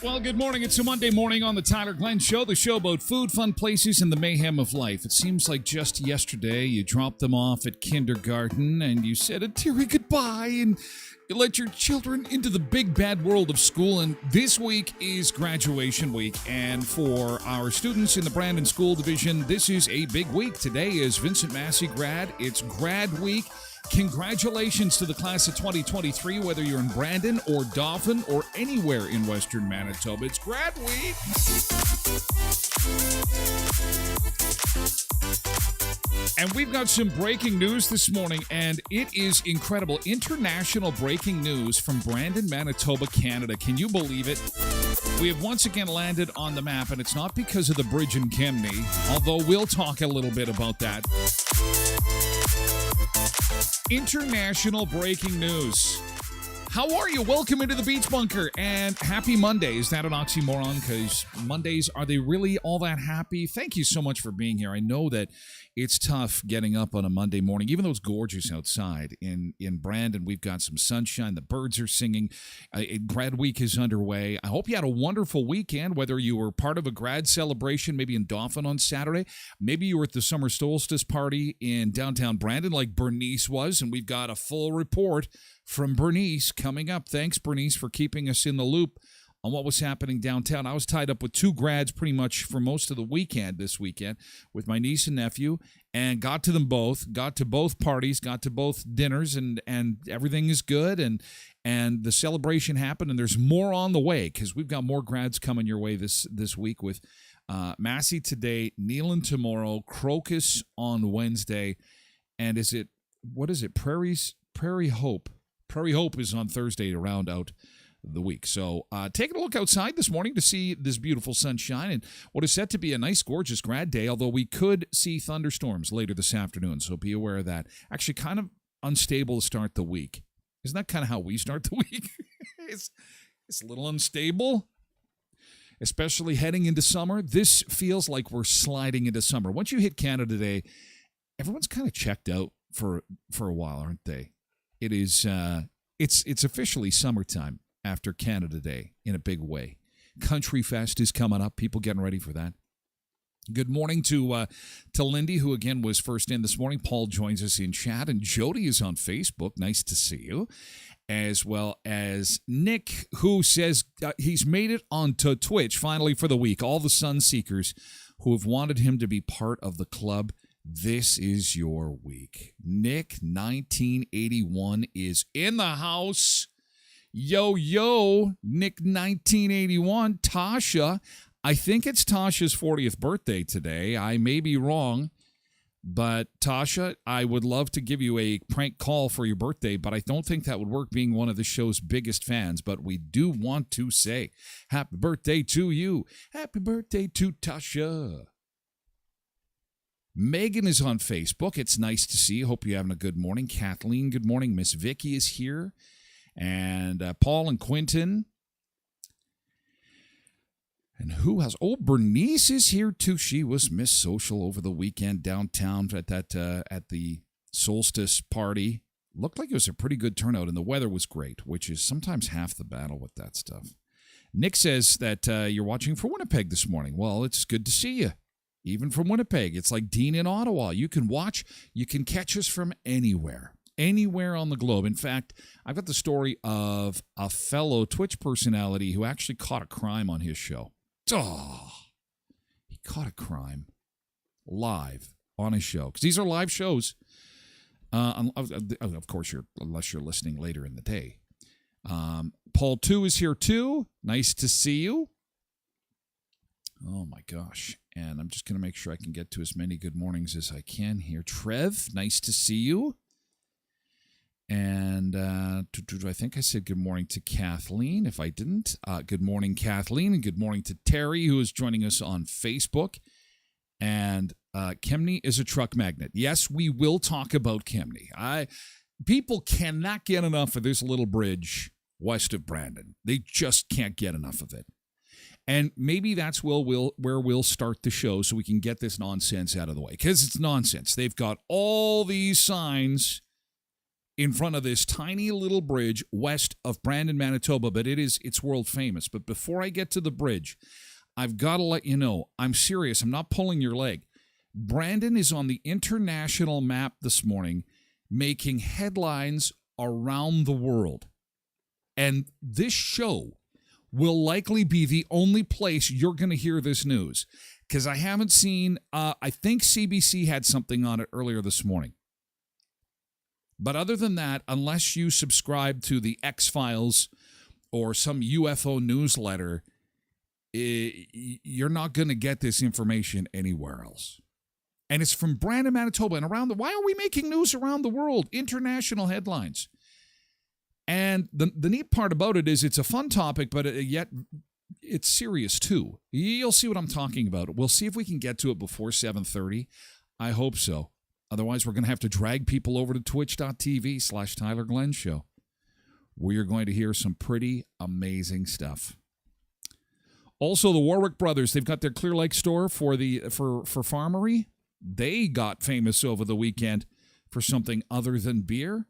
Well, good morning. It's a Monday morning on the Tyler Glenn Show, the show about food, fun places, and the mayhem of life. It seems like just yesterday you dropped them off at kindergarten and you said a teary goodbye and you let your children into the big bad world of school. And this week is graduation week. And for our students in the Brandon School Division, this is a big week. Today is Vincent Massey grad. It's grad week. Congratulations to the class of 2023, whether you're in Brandon or Dauphin or anywhere in Western Manitoba. It's grad week. And we've got some breaking news this morning, and it is incredible. International breaking news from Brandon, Manitoba, Canada. Can you believe it? We have once again landed on the map, and it's not because of the bridge in Kemney, although we'll talk a little bit about that. International breaking news. How are you? Welcome into the Beach Bunker and happy Monday. Is that an oxymoron? Because Mondays, are they really all that happy? Thank you so much for being here. I know that it's tough getting up on a Monday morning, even though it's gorgeous outside. In Brandon, we've got some sunshine. The birds are singing. Grad week is underway. I hope you had a wonderful weekend, whether you were part of a grad celebration, maybe in Dauphin on Saturday. Maybe you were at the summer solstice party in downtown Brandon like Bernice was, and we've got a full report from Bernice coming up. Thanks, Bernice, for keeping us in the loop on what was happening downtown. I was tied up with two grads pretty much for most of the weekend this weekend with my niece and nephew, and got to them both, got to both parties, got to both dinners, and everything is good, and the celebration happened, and there's more on the way because we've got more grads coming your way this week with Massey today, Neelan tomorrow, Crocus on Wednesday, and what is it, Prairie Hope. Prairie Hope is on Thursday to round out the week. So taking a look outside this morning to see this beautiful sunshine and what is set to be a nice, gorgeous grad day, although we could see thunderstorms later this afternoon, so be aware of that. Actually, kind of unstable to start the week. Isn't that kind of how we start the week? It's a little unstable, especially heading into summer. This feels like we're sliding into summer. Once you hit Canada Day, everyone's kind of checked out for a while, aren't they? It is, it's officially summertime after Canada Day in a big way. Country Fest is coming up. People getting ready for that. Good morning to Lindy, who again was first in this morning. Paul joins us in chat, and Jody is on Facebook. Nice to see you. As well as Nick, who says he's made it onto Twitch finally for the week. All the sun seekers who have wanted him to be part of the club, this is your week. Nick 1981 is in the house. Yo, Nick 1981. Tasha, I think it's Tasha's 40th birthday today. I may be wrong. But, Tasha, I would love to give you a prank call for your birthday, but I don't think that would work being one of the show's biggest fans. But we do want to say happy birthday to you. Happy birthday to Tasha. Megan is on Facebook. It's nice to see you. Hope you're having a good morning. Kathleen, good morning. Miss Vicky is here. And Paul and Quentin. And who has? Oh, Bernice is here too. She was Miss Social over the weekend downtown at the solstice party. Looked like it was a pretty good turnout, and the weather was great, which is sometimes half the battle with that stuff. Nick says that you're watching from Winnipeg this morning. Well, it's good to see you, even from Winnipeg. It's like Dean in Ottawa. You can catch us from anywhere on the globe. In fact, I've got the story of a fellow Twitch personality who actually caught a crime on his show. Oh, he caught a crime live on his show, because these are live shows. Of course, unless you're listening later in the day. Paul 2 is here too. Nice to see you. Oh my gosh. And I'm just going to make sure I can get to as many good mornings as I can here. Trev, nice to see you. And I think I said good morning to Kathleen. If I didn't, good morning, Kathleen, and good morning to Terry, who is joining us on Facebook. And Kemney is a truck magnet. Yes, we will talk about Kemney. People cannot get enough of this little bridge west of Brandon. They just can't get enough of it. And maybe that's where we'll start the show so we can get this nonsense out of the way. Because it's nonsense. They've got all these signs in front of this tiny little bridge west of Brandon, Manitoba, but it's world famous. But before I get to the bridge, I've got to let you know, I'm serious. I'm not pulling your leg. Brandon is on the international map this morning, making headlines around the world. And this show will likely be the only place you're going to hear this news, because I haven't seen, I think CBC had something on it earlier this morning. But other than that, unless you subscribe to the X-Files or some UFO newsletter, you're not going to get this information anywhere else. And it's from Brandon, Manitoba, and around why are we making news around the world? International headlines. And the neat part about it is it's a fun topic, but yet it's serious too. You'll see what I'm talking about. We'll see if we can get to it before 7:30. I hope so. Otherwise, we're going to have to drag people over to twitch.tv/Tyler Glenn Show. We are going to hear some pretty amazing stuff. Also, the Warwick brothers, they've got their Clear Lake store for farmery. They got famous over the weekend for something other than beer.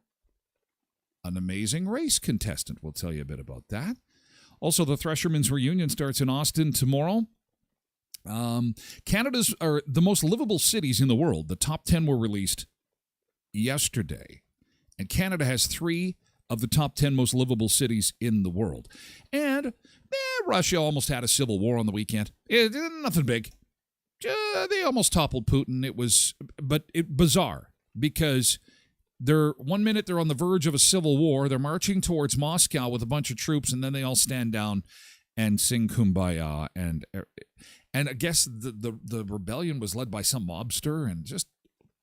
An amazing race contestant. We'll tell you a bit about that. Also, the Threshermen's Reunion starts in Austin tomorrow. Canada's are the most livable cities in the world. The top 10 were released yesterday. And Canada has 3 of the top 10 most livable cities in the world. And Russia almost had a civil war on the weekend. Nothing big. They almost toppled Putin. It was bizarre because 1 minute they're on the verge of a civil war. They're marching towards Moscow with a bunch of troops, and then they all stand down and sing Kumbaya. And I guess the rebellion was led by some mobster, and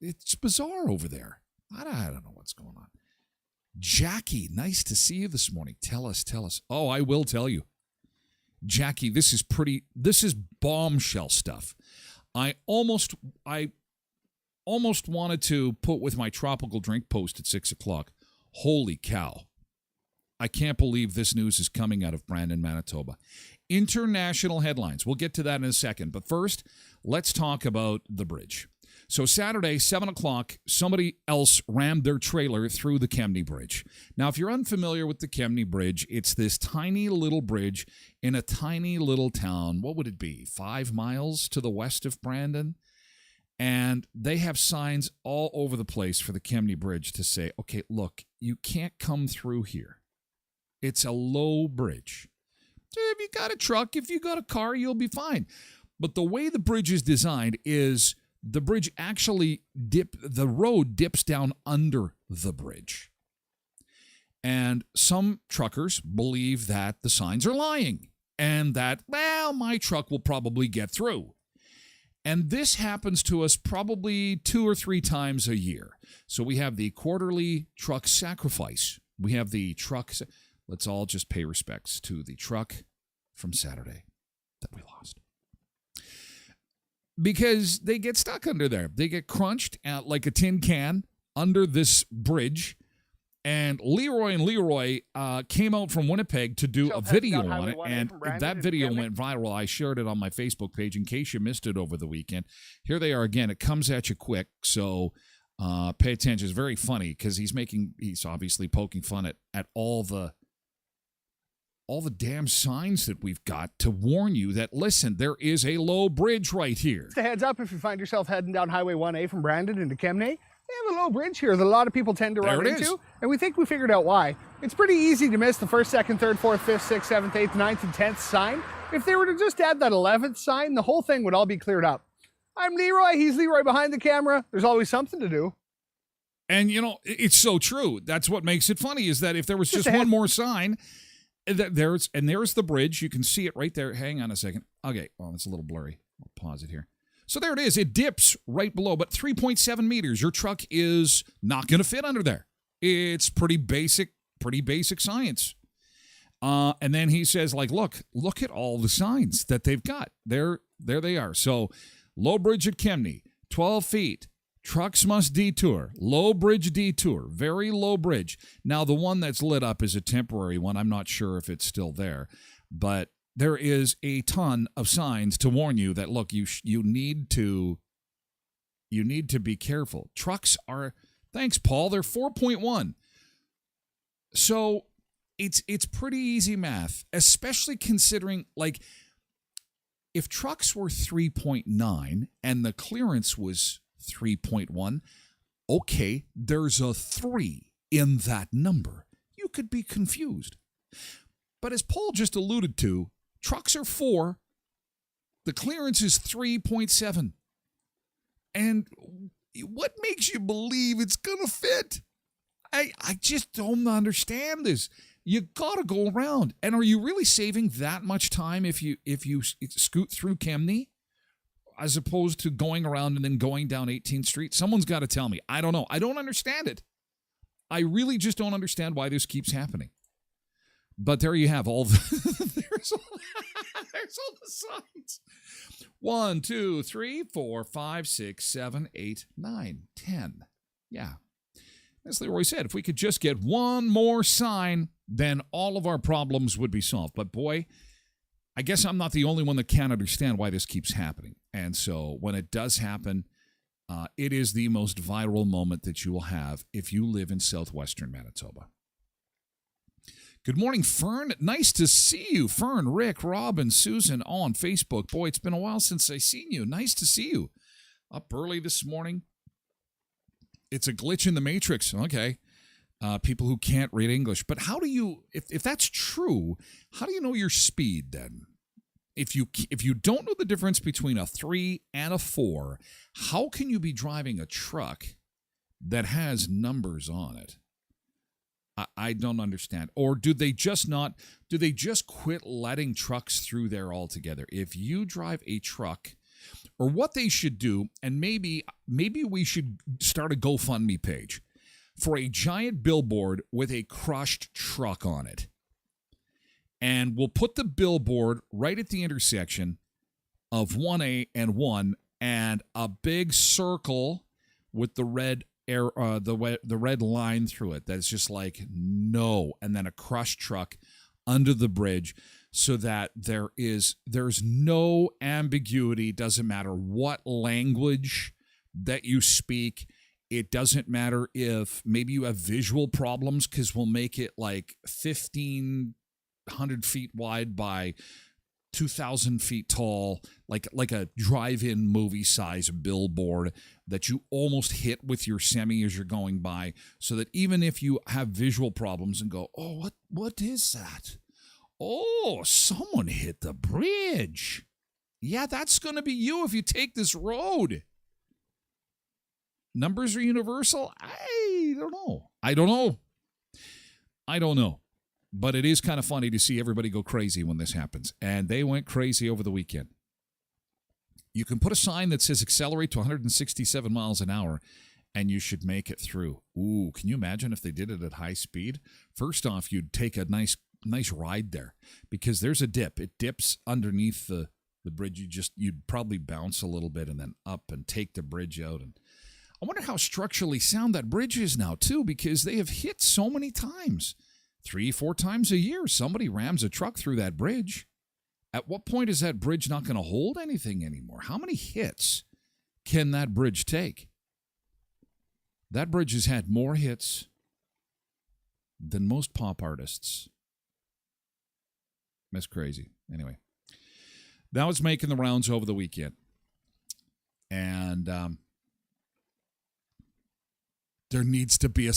it's bizarre over there. I don't know what's going on. Jackie, nice to see you this morning. Tell us. Oh, I will tell you. Jackie, this is bombshell stuff. I almost wanted to put with my tropical drink post at 6 o'clock. Holy cow. I can't believe this news is coming out of Brandon, Manitoba. International headlines. We'll get to that in a second. But first, let's talk about the bridge. So Saturday, 7 o'clock, somebody else rammed their trailer through the Kemney Bridge. Now, if you're unfamiliar with the Kemney Bridge, it's this tiny little bridge in a tiny little town. What would it be? 5 miles to the west of Brandon? And they have signs all over the place for the Kemney Bridge to say, okay, look, you can't come through here. It's a low bridge. If you got a truck, if you got a car, you'll be fine. But the way the bridge is designed is the bridge actually the road dips down under the bridge. And some truckers believe that the signs are lying and that, well, my truck will probably get through. And this happens to us probably 2 or 3 times a year. So we have the quarterly truck sacrifice. We have the truck. Let's all just pay respects to the truck from Saturday that we lost. Because they get stuck under there. They get crunched like a tin can under this bridge. And Leroy came out from Winnipeg to do a video on it, and that video went viral. I shared it on my Facebook page in case you missed it over the weekend. Here they are again. It comes at you quick, so pay attention. It's very funny because he's obviously poking fun at all the damn signs that we've got to warn you that, listen, there is a low bridge right here. Just a heads up, if you find yourself heading down Highway 1A from Brandon into Kemnay, they have a low bridge here that a lot of people tend to run into, and we think we figured out why. It's pretty easy to miss the 1st, 2nd, 3rd, 4th, 5th, 6th, 7th, 8th, 9th, and 10th sign. If they were to just add that 11th sign, the whole thing would all be cleared up. I'm Leroy, he's Leroy behind the camera. There's always something to do. And, it's so true. That's what makes it funny, is that if there was just one more sign, there's the bridge. You can see it right there. Hang on a second. Okay, well, it's a little blurry. I'll pause it here. So there it is. It dips right below, but 3.7 meters. Your truck is not going to fit under there. It's pretty basic science. And then he says, look at all the signs that they've got. There they are. So low bridge at Kemnay, 12 feet. Trucks must detour. Low bridge detour. Very low bridge. Now, the one that's lit up is a temporary one. I'm not sure if it's still there. But there is a ton of signs to warn you that, look, you need to be careful. Trucks are, thanks, Paul, they're 4.1. So it's pretty easy math, especially considering, if trucks were 3.9 and the clearance was 3.1, okay, there's a 3 in that number. You could be confused. But as Paul just alluded to, trucks are 4. The clearance is 3.7. And what makes you believe it's going to fit? I just don't understand this. You got to go around. And are you really saving that much time if you scoot through Kemnay as opposed to going around and then going down 18th Street? Someone's got to tell me. I don't know. I don't understand it. I really just don't understand why this keeps happening. But there you have all the there's all the signs. 1, 2, 3, 4, 5, 6, 7, 8, 9, 10. Yeah. As Leroy said, if we could just get one more sign, then all of our problems would be solved. But boy, I guess I'm not the only one that can't understand why this keeps happening. And so when it does happen, it is the most viral moment that you will have if you live in southwestern Manitoba. Good morning, Fern. Nice to see you. Fern, Rick, Rob, and Susan all on Facebook. Boy, it's been a while since I've seen you. Nice to see you. Up early this morning. It's a glitch in the matrix. Okay. People who can't read English. But how do you, if that's true, how do you know your speed then? If you don't know the difference between a 3 and a 4, how can you be driving a truck that has numbers on it? I don't understand. Or do they just quit letting trucks through there altogether? If you drive a truck, or what they should do, and maybe we should start a GoFundMe page for a giant billboard with a crushed truck on it. And we'll put the billboard right at the intersection of 1A and 1, and a big circle with the red the red line through it that's just like no, and then a crushed truck under the bridge, so that there's no ambiguity. Doesn't matter what language that you speak. It doesn't matter if maybe you have visual problems, because we'll make it like 1,500 feet wide by 2,000 feet tall, like a drive-in movie size billboard that you almost hit with your semi as you're going by, so that even if you have visual problems and go, oh, what is that? Oh, someone hit the bridge. Yeah, that's going to be you if you take this road. Numbers are universal? I don't know. But it is kind of funny to see everybody go crazy when this happens. And they went crazy over the weekend. You can put a sign that says accelerate to 167 miles an hour, and you should make it through. Ooh, can you imagine if they did it at high speed? First off, you'd take a nice ride there because there's a dip. It dips underneath the bridge. You'd probably bounce a little bit and then up and take the bridge out. And I wonder how structurally sound that bridge is now, too, because they have hit so many times. 3-4 times a year, somebody rams a truck through that bridge. At what point is that bridge not going to hold anything anymore? How many hits can that bridge take? That bridge has had more hits than most pop artists. That's crazy. Anyway, that was making the rounds over the weekend. And there needs to be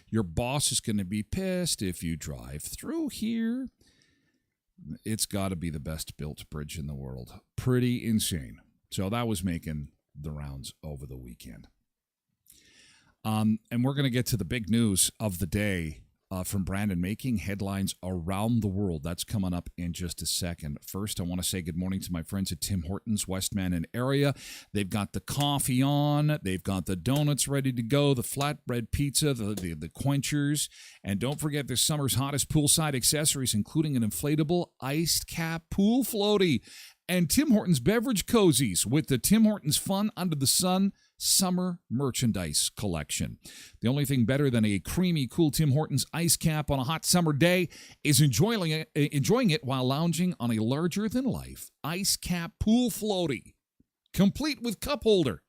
your boss is going to be pissed if you drive through here. It's got to be the best built bridge in the world. Pretty insane. So that was making the rounds over the weekend. And we're going to get to the big news of the day from Brandon, making headlines around the world. That's coming up in just a second. First, I want to say good morning to my friends at Tim Hortons, Westman area. They've got the coffee on. They've got the donuts ready to go, the flatbread pizza, the quenchers. And don't forget their summer's hottest poolside accessories, including an inflatable iced cap pool floaty and Tim Hortons beverage cozies with the Tim Hortons Fun Under the Sun summer merchandise collection. The only thing better than a creamy, cool Tim Hortons ice cap on a hot summer day is enjoying it while lounging on a larger-than-life ice cap pool floaty, complete with cup holder.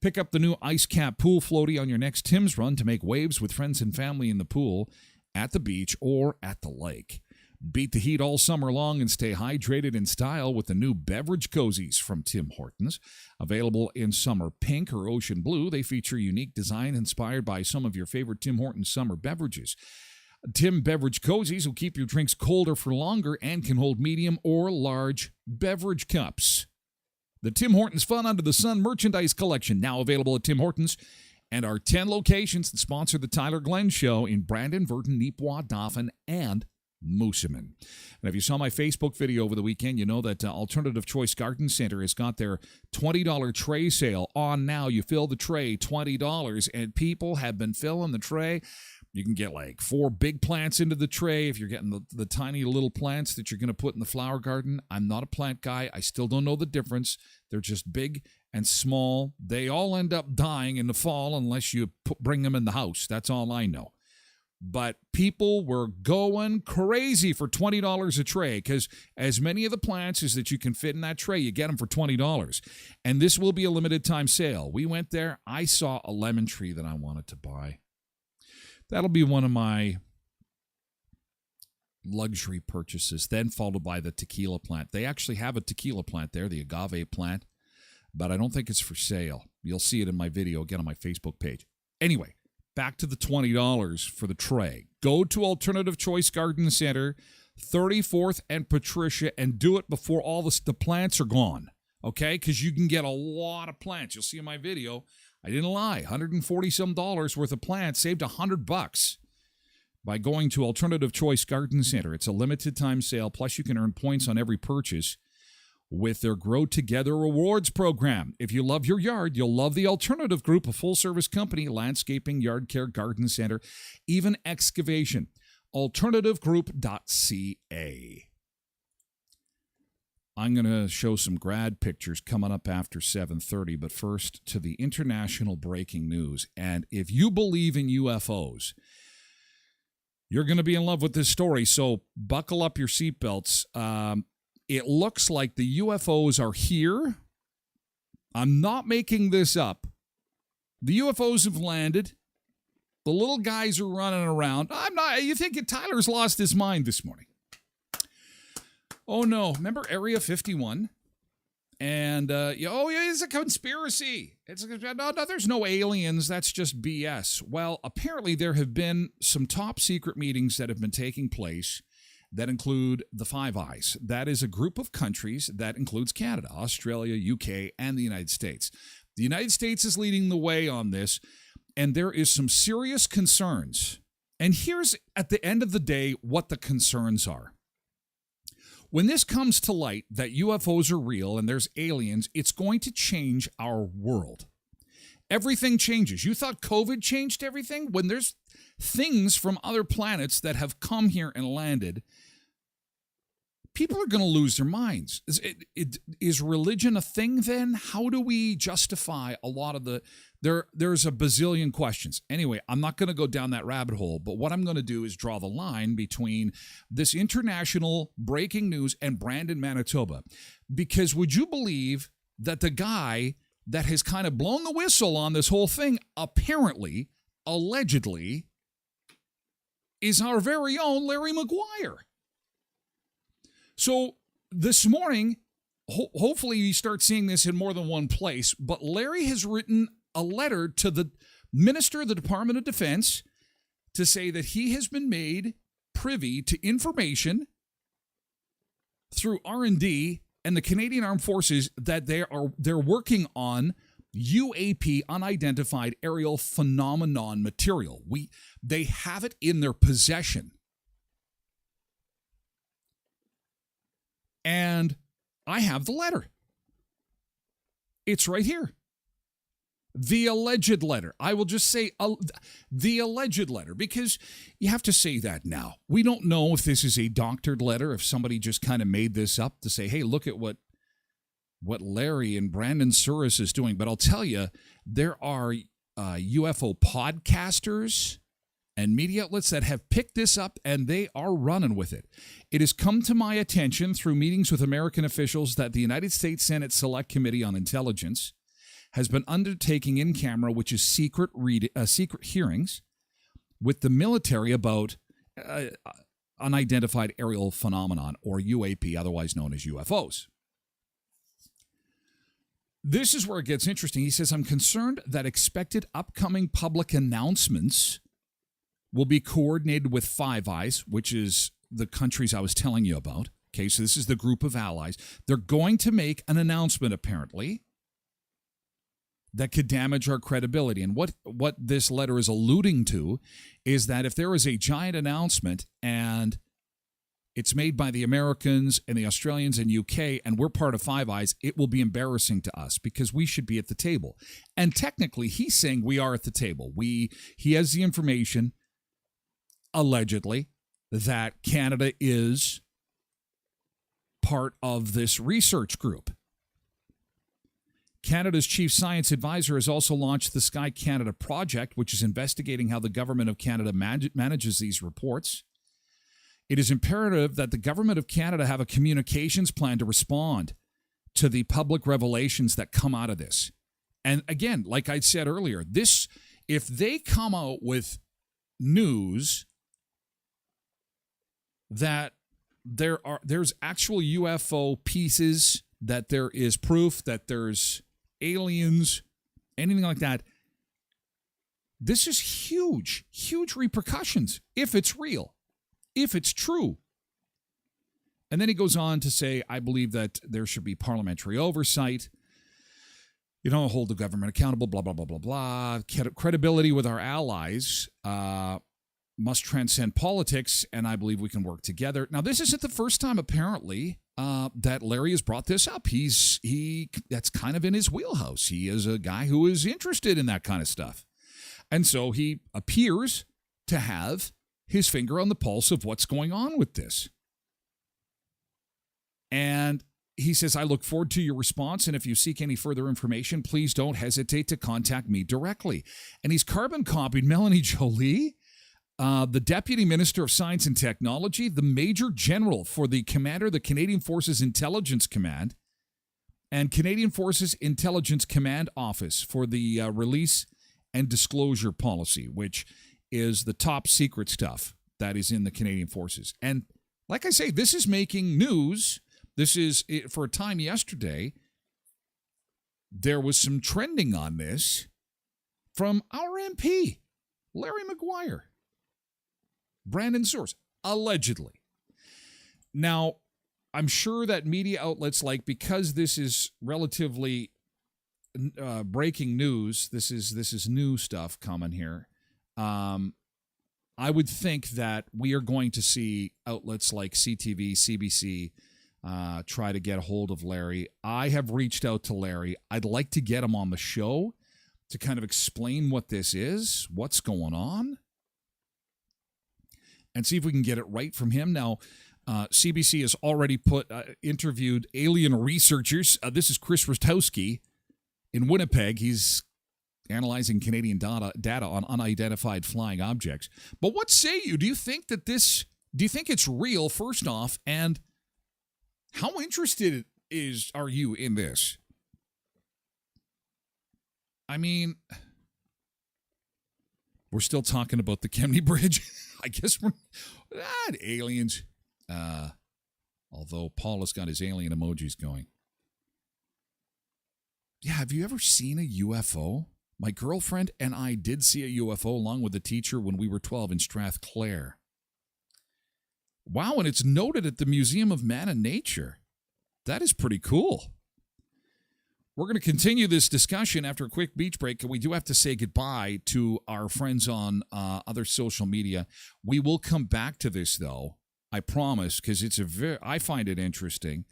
Pick up the new ice cap pool floaty on your next Tim's run to make waves with friends and family in the pool, at the beach, or at the lake. Beat the heat all summer long and stay hydrated in style with the new beverage cozies from Tim Hortons. Available in summer pink or ocean blue, they feature unique design inspired by some of your favorite Tim Hortons summer beverages. Tim Beverage Cozies will keep your drinks colder for longer and can hold medium or large beverage cups. The Tim Hortons Fun Under the Sun merchandise collection, now available at Tim Hortons, and our 10 locations that sponsor the Tyler Glenn Show in Brandon, Virden, Neepawa, Dauphin, and Moosomin. And if you saw my Facebook video over the weekend, you know that Alternative Choice Garden Center has got their $20 tray sale on now. You fill the tray, $20, and people have been filling the tray. You can get like 4 big plants into the tray if you're getting the tiny little plants that you're going to put in the flower garden. I'm not a plant guy. I still don't know the difference. They're just big and small. They all end up dying in the fall unless you bring them in the house. That's all I know. But people were going crazy for $20 a tray because as many of the plants as that you can fit in that tray, you get them for $20. And this will be a limited time sale. We went there. I saw a lemon tree that I wanted to buy. That'll be one of my luxury purchases, then followed by the tequila plant. They actually have a tequila plant there, the agave plant, but I don't think it's for sale. You'll see it in my video again on my Facebook page. Anyway. Back to the $20 for the tray. Go to Alternative Choice Garden Center, 34th and Patricia, and do it before all the plants are gone, okay? Because you can get a lot of plants. You'll see in my video, I didn't lie, $140-some worth of plants, saved $100 by going to Alternative Choice Garden Center. It's a limited time sale, plus you can earn points on every purchase with their Grow Together Rewards program. If you love your yard, you'll love the Alternative Group, a full-service company, landscaping, yard care, garden center, even excavation. AlternativeGroup.ca. I'm going to show some grad pictures coming up after 7:30, but first to the international breaking news. And if you believe in UFOs, you're going to be in love with this story, so buckle up your seatbelts. It looks like the UFOs are here. I'm not making this up. The UFOs have landed. The little guys are running around. I'm not. You think Tyler's lost his mind this morning? Oh no! Remember Area 51? And it's a conspiracy. No, there's no aliens. That's just BS. Well, apparently there have been some top secret meetings that have been taking place that include the Five Eyes. That is a group of countries that includes Canada, Australia, UK, and the United States. The United States is leading the way on this, and there is some serious concerns. And here's, at the end of the day, what the concerns are. When this comes to light that UFOs are real and there's aliens, it's going to change our world. Everything changes. You thought COVID changed everything? When there's things from other planets that have come here and landed, people are going to lose their minds. Is religion a thing then? How do we justify a lot of the... There's a bazillion questions. Anyway, I'm not going to go down that rabbit hole, but what I'm going to do is draw the line between this international breaking news and Brandon, Manitoba. Because would you believe that the guy that has kind of blown the whistle on this whole thing, apparently, allegedly, is our very own Larry McGuire? So this morning, hopefully you start seeing this in more than one place, but Larry has written a letter to the Minister of the Department of Defense to say that he has been made privy to information through R&D and the Canadian Armed Forces that they're working on UAP, unidentified aerial phenomenon material. They have it in their possession. And I have the letter. It's right here. The alleged letter. I will just say the alleged letter, because you have to say that now. We don't know if this is a doctored letter, if somebody just kind of made this up to say, hey, look at what Larry and Brandon Souris is doing. But I'll tell you, there are UFO podcasters and media outlets that have picked this up, and they are running with it. It has come to my attention through meetings with American officials that the United States Senate Select Committee on Intelligence has been undertaking in camera, which is secret hearings with the military about unidentified aerial phenomenon, or UAP, otherwise known as UFOs. This is where it gets interesting. He says, I'm concerned that expected upcoming public announcements will be coordinated with Five Eyes, which is the countries I was telling you about. Okay, so this is the group of allies. They're going to make an announcement, apparently, that could damage our credibility. And what this letter is alluding to is that if there is a giant announcement and it's made by the Americans and the Australians and UK, and we're part of Five Eyes, it will be embarrassing to us because we should be at the table. And technically, he's saying we are at the table. He has the information, allegedly, that Canada is part of this research group. Canada's chief science advisor has also launched the Sky Canada project, which is investigating how the government of Canada manages these reports. It is imperative that the government of Canada have a communications plan to respond to the public revelations that come out of this. And again, like I said earlier, if they come out with news that there's actual UFO pieces, that there is proof that there's aliens, anything like that, this is huge repercussions if it's real, if it's true. And then he goes on to say, I believe that there should be parliamentary oversight. You don't hold the government accountable, blah, blah, blah, blah, blah. Credibility with our allies must transcend politics, and I believe we can work together. Now, this isn't the first time, apparently, that Larry has brought this up. That's kind of in his wheelhouse. He is a guy who is interested in that kind of stuff. And so he appears to have his finger on the pulse of what's going on with this. And he says, I look forward to your response, and if you seek any further information, please don't hesitate to contact me directly. And he's carbon copied Melanie Jolie, the Deputy Minister of Science and Technology, the Major General for the Commander of the Canadian Forces Intelligence Command, and Canadian Forces Intelligence Command Office for the Release and Disclosure Policy, which is the top secret stuff that is in the Canadian Forces. And like I say, this is making news. This is, for a time yesterday, there was some trending on this from our MP, Larry McGuire. Brandon Souris, allegedly. Now, I'm sure that media outlets, like, because this is relatively breaking news, this is new stuff coming here. I would think that we are going to see outlets like CTV, CBC try to get a hold of Larry. I have reached out to Larry. I'd like to get him on the show to kind of explain what this is, what's going on, and see if we can get it right from him. Now, CBC has already interviewed alien researchers. This is Chris Rostowski in Winnipeg. He's analyzing Canadian data on unidentified flying objects. But what say you? Do you think it's real, first off, and how interested are you in this? I mean, we're still talking about the Kemney Bridge. I guess we're not aliens. Although Paul has got his alien emojis going. Yeah, have you ever seen a UFO? My girlfriend and I did see a UFO along with the teacher when we were 12 in Strathclair. Wow, and it's noted at the Museum of Man and Nature. That is pretty cool. We're going to continue this discussion after a quick beach break, and we do have to say goodbye to our friends on other social media. We will come back to this, though, I promise, because I find it interesting,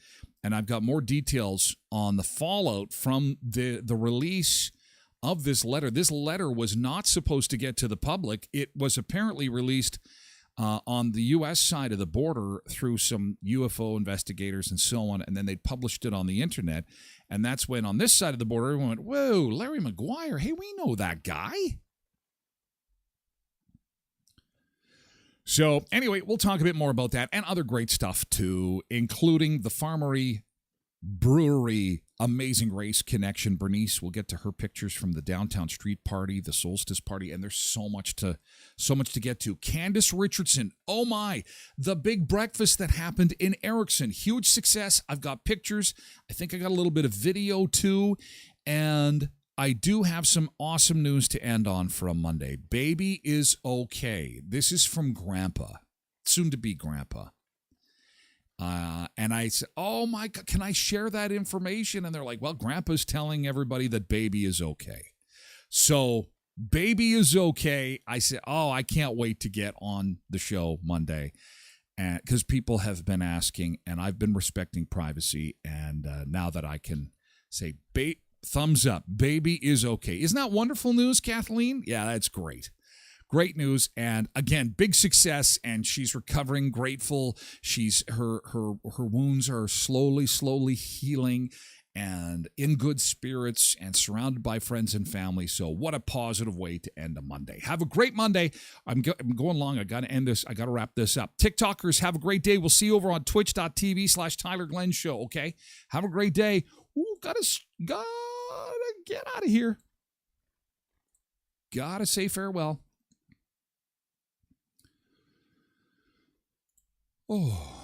and I've got more details on the fallout from the release of this letter. This letter was not supposed to get to the public. It was apparently released on the U.S. side of the border through some UFO investigators and so on, and then they published it on the internet. And that's when on this side of the border, everyone went, whoa, Larry Maguire, hey, we know that guy. So anyway, we'll talk a bit more about that and other great stuff too, including the Farmery Brewery Amazing Race connection. Bernice will get to her pictures from the downtown street party, the solstice party, and there's so much to get to. Candace Richardson, oh my, the big breakfast that happened in Erickson, huge success. I've got pictures. I think I got a little bit of video too, and I do have some awesome news to end on from Monday. Baby is okay. This is from Grandpa, soon to be Grandpa. And I said, oh my God, can I share that information? And they're like, well, Grandpa's telling everybody that baby is okay. So baby is okay. I said, oh, I can't wait to get on the show Monday. And because people have been asking, and I've been respecting privacy. And now that I can say, thumbs up, baby is okay. Isn't that wonderful news, Kathleen? Yeah, that's great. Great news, and again, big success, and she's recovering, grateful. Her wounds are slowly healing, and in good spirits, and surrounded by friends and family. So what a positive way to end a Monday. Have a great Monday. I'm going long. I got to end this. I got to wrap this up. TikTokers, have a great day. We'll see you over on twitch.tv/Tyler Glenn Show, okay? Have a great day. Ooh, gotta get out of here. Gotta say farewell. Oh.